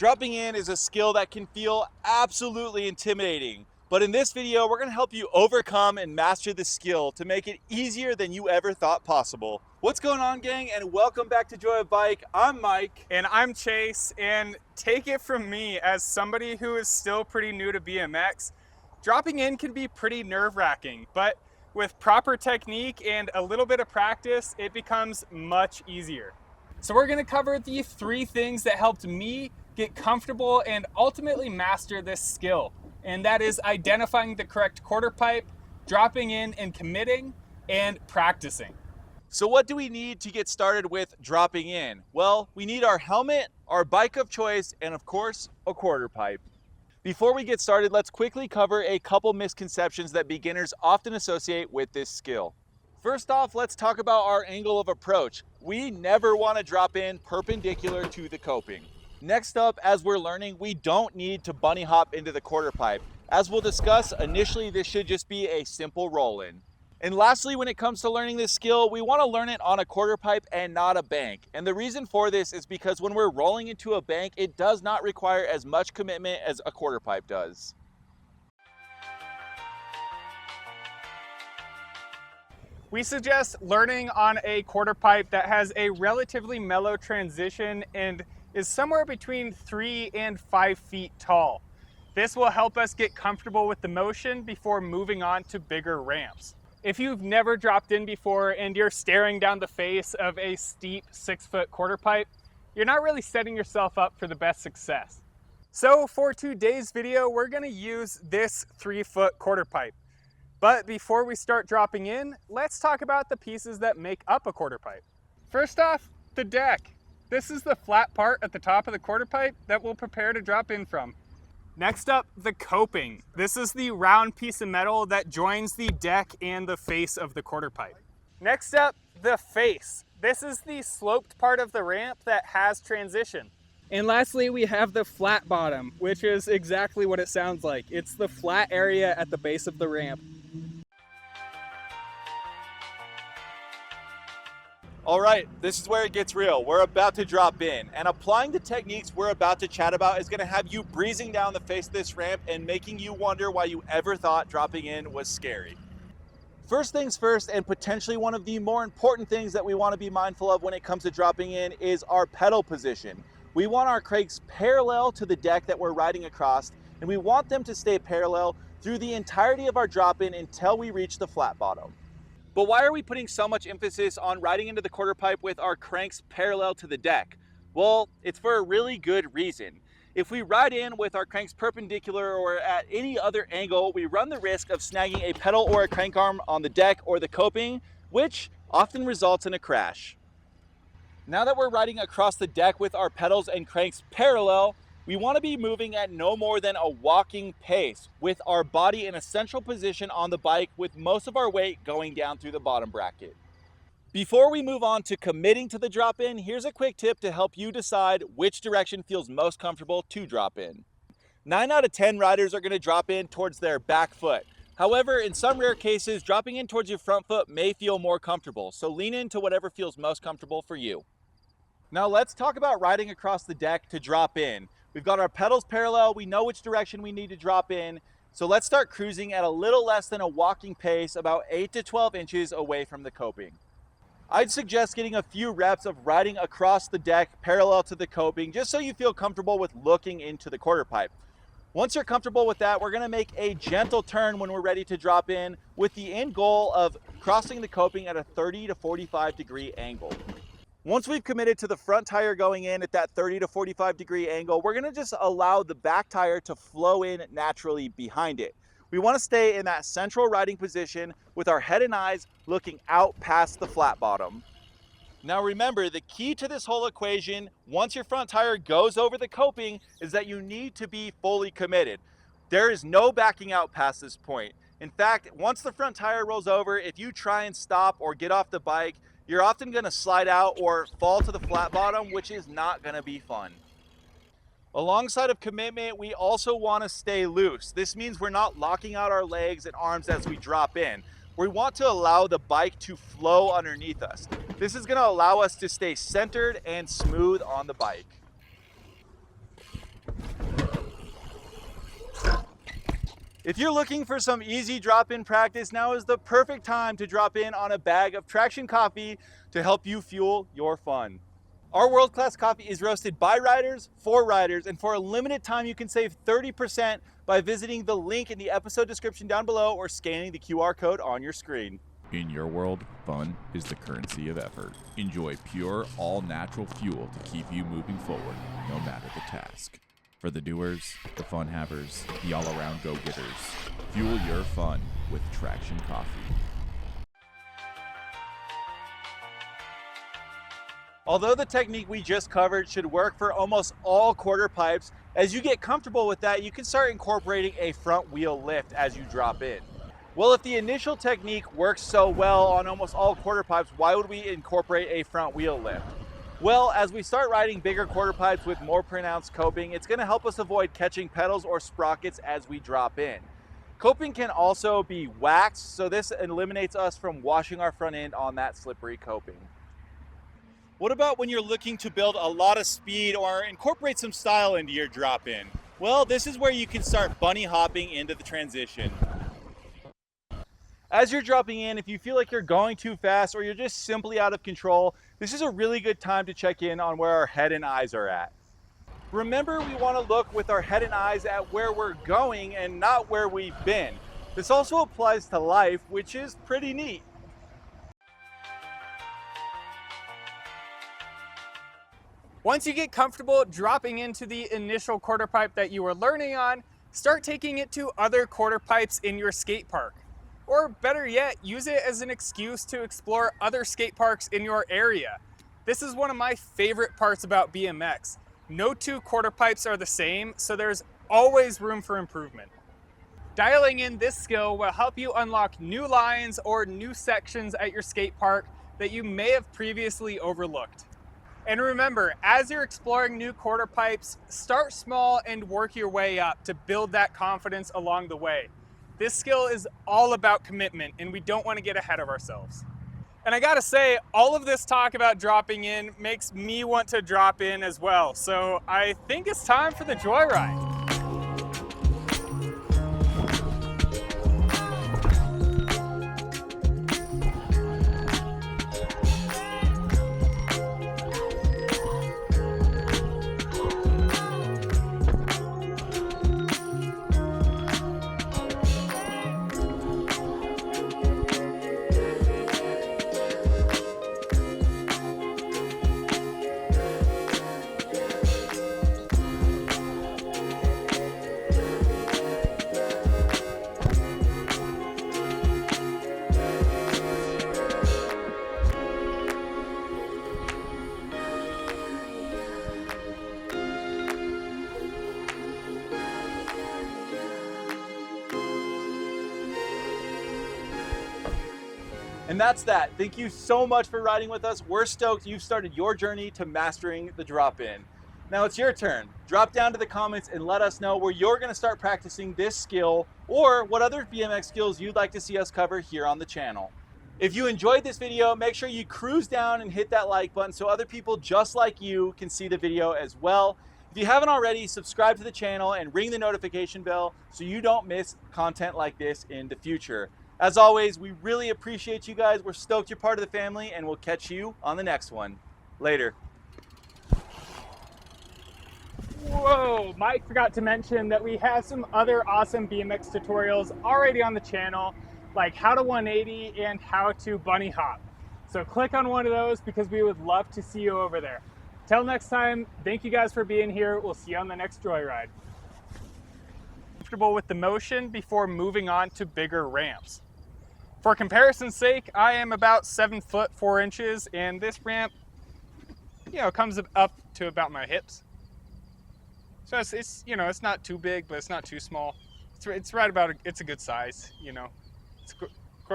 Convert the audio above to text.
Dropping in is a skill that can feel absolutely intimidating, but in this video, we're gonna help you overcome and master the skill to make it easier than you ever thought possible. What's going on, gang, and welcome back to Joy of Bike. I'm Mike. And I'm Chase, and take it from me, as somebody who is still pretty new to BMX, dropping in can be pretty nerve-wracking, but with proper technique and a little bit of practice, it becomes much easier. So we're gonna cover the 3 things that helped me get comfortable and ultimately master this skill. And that is identifying the correct quarter pipe, dropping in and committing, and practicing. So what do we need to get started with dropping in? Well, we need our helmet, our bike of choice, and of course, a quarter pipe. Before we get started, let's quickly cover a couple misconceptions that beginners often associate with this skill. First off, let's talk about our angle of approach. We never want to drop in perpendicular to the coping. Next up, as we're learning, we don't need to bunny hop into the quarter pipe. As we'll discuss, initially this should just be a simple roll-in. And lastly, when it comes to learning this skill, we want to learn it on a quarter pipe and not a bank. And the reason for this is because when we're rolling into a bank, it does not require as much commitment as a quarter pipe does. We suggest learning on a quarter pipe that has a relatively mellow transition and is somewhere between 3 and 5 feet tall. This will help us get comfortable with the motion before moving on to bigger ramps. If you've never dropped in before and you're staring down the face of a steep 6-foot quarter pipe, you're not really setting yourself up for the best success. So for today's video, we're gonna use this 3-foot quarter pipe. But before we start dropping in, let's talk about the pieces that make up a quarter pipe. First off, the deck. This is the flat part at the top of the quarter pipe that we'll prepare to drop in from. Next up, the coping. This is the round piece of metal that joins the deck and the face of the quarter pipe. Next up, the face. This is the sloped part of the ramp that has transition. And lastly, we have the flat bottom, which is exactly what it sounds like. It's the flat area at the base of the ramp. All right, this is where it gets real. We're about to drop in, and applying the techniques we're about to chat about is gonna have you breezing down the face of this ramp and making you wonder why you ever thought dropping in was scary. First things first, and potentially one of the more important things that we wanna be mindful of when it comes to dropping in is our pedal position. We want our cranks parallel to the deck that we're riding across, and we want them to stay parallel through the entirety of our drop in until we reach the flat bottom. But why are we putting so much emphasis on riding into the quarter pipe with our cranks parallel to the deck? Well, it's for a really good reason. If we ride in with our cranks perpendicular or at any other angle, we run the risk of snagging a pedal or a crank arm on the deck or the coping, which often results in a crash. Now that we're riding across the deck with our pedals and cranks parallel, we want to be moving at no more than a walking pace with our body in a central position on the bike with most of our weight going down through the bottom bracket. Before we move on to committing to the drop in, here's a quick tip to help you decide which direction feels most comfortable to drop in. 9 out of 10 riders are going to drop in towards their back foot. However, in some rare cases, dropping in towards your front foot may feel more comfortable, so lean into whatever feels most comfortable for you. Now let's talk about riding across the deck to drop in. We've got our pedals parallel, we know which direction we need to drop in, so let's start cruising at a little less than a walking pace, about 8 to 12 inches away from the coping. I'd suggest getting a few reps of riding across the deck parallel to the coping, just so you feel comfortable with looking into the quarter pipe. Once you're comfortable with that, we're gonna make a gentle turn when we're ready to drop in, with the end goal of crossing the coping at a 30 to 45 degree angle. Once we've committed to the front tire going in at that 30 to 45 degree angle, we're gonna just allow the back tire to flow in naturally behind it. We wanna stay in that central riding position with our head and eyes looking out past the flat bottom. Now remember, the key to this whole equation, once your front tire goes over the coping, is that you need to be fully committed. There is no backing out past this point. In fact, once the front tire rolls over, if you try and stop or get off the bike, you're often gonna slide out or fall to the flat bottom, which is not gonna be fun. Alongside of commitment, we also wanna stay loose. This means we're not locking out our legs and arms as we drop in. We want to allow the bike to flow underneath us. This is gonna allow us to stay centered and smooth on the bike. If you're looking for some easy drop-in practice, now is the perfect time to drop in on a bag of Traction coffee to help you fuel your fun. Our world-class coffee is roasted by riders, for riders, and for a limited time you can save 30% by visiting the link in the episode description down below or scanning the QR code on your screen. In your world, fun is the currency of effort. Enjoy pure, all-natural fuel to keep you moving forward, no matter the task. For the doers, the fun havers, the all-around go-getters, fuel your fun with Traction Coffee. Although the technique we just covered should work for almost all quarter pipes, as you get comfortable with that, you can start incorporating a front wheel lift as you drop in. Well, if the initial technique works so well on almost all quarter pipes, why would we incorporate a front wheel lift? Well, as we start riding bigger quarter pipes with more pronounced coping, it's going to help us avoid catching pedals or sprockets as we drop in. Coping can also be waxed, so this eliminates us from washing our front end on that slippery coping. What about when you're looking to build a lot of speed or incorporate some style into your drop in? Well, this is where you can start bunny hopping into the transition. As you're dropping in, if you feel like you're going too fast or you're just simply out of control, this is a really good time to check in on where our head and eyes are at. Remember, we want to look with our head and eyes at where we're going and not where we've been. This also applies to life, which is pretty neat. Once you get comfortable dropping into the initial quarter pipe that you were learning on, start taking it to other quarter pipes in your skate park. Or better yet, use it as an excuse to explore other skate parks in your area. This is one of my favorite parts about BMX. No two quarter pipes are the same, so there's always room for improvement. Dialing in this skill will help you unlock new lines or new sections at your skate park that you may have previously overlooked. And remember, as you're exploring new quarter pipes, start small and work your way up to build that confidence along the way. This skill is all about commitment, and we don't want to get ahead of ourselves. And I gotta say, all of this talk about dropping in makes me want to drop in as well. So I think it's time for the joyride. And that's that. Thank you so much for riding with us. We're stoked you've started your journey to mastering the drop-in. Now it's your turn. Drop down to the comments and let us know where you're gonna start practicing this skill or what other BMX skills you'd like to see us cover here on the channel. If you enjoyed this video, make sure you cruise down and hit that like button so other people just like you can see the video as well. If you haven't already, subscribe to the channel and ring the notification bell so you don't miss content like this in the future. As always, we really appreciate you guys. We're stoked you're part of the family, and we'll catch you on the next one. Later. Whoa, Mike forgot to mention that we have some other awesome BMX tutorials already on the channel, like how to 180 and how to bunny hop. So click on one of those because we would love to see you over there. Till next time, thank you guys for being here. We'll see you on the next joyride. Comfortable with the motion before moving on to bigger ramps. For comparison's sake, I am about 7 foot 4 inches, and this ramp, comes up to about my hips. So it's not too big, but it's not too small. It's right about, it's a good size, It's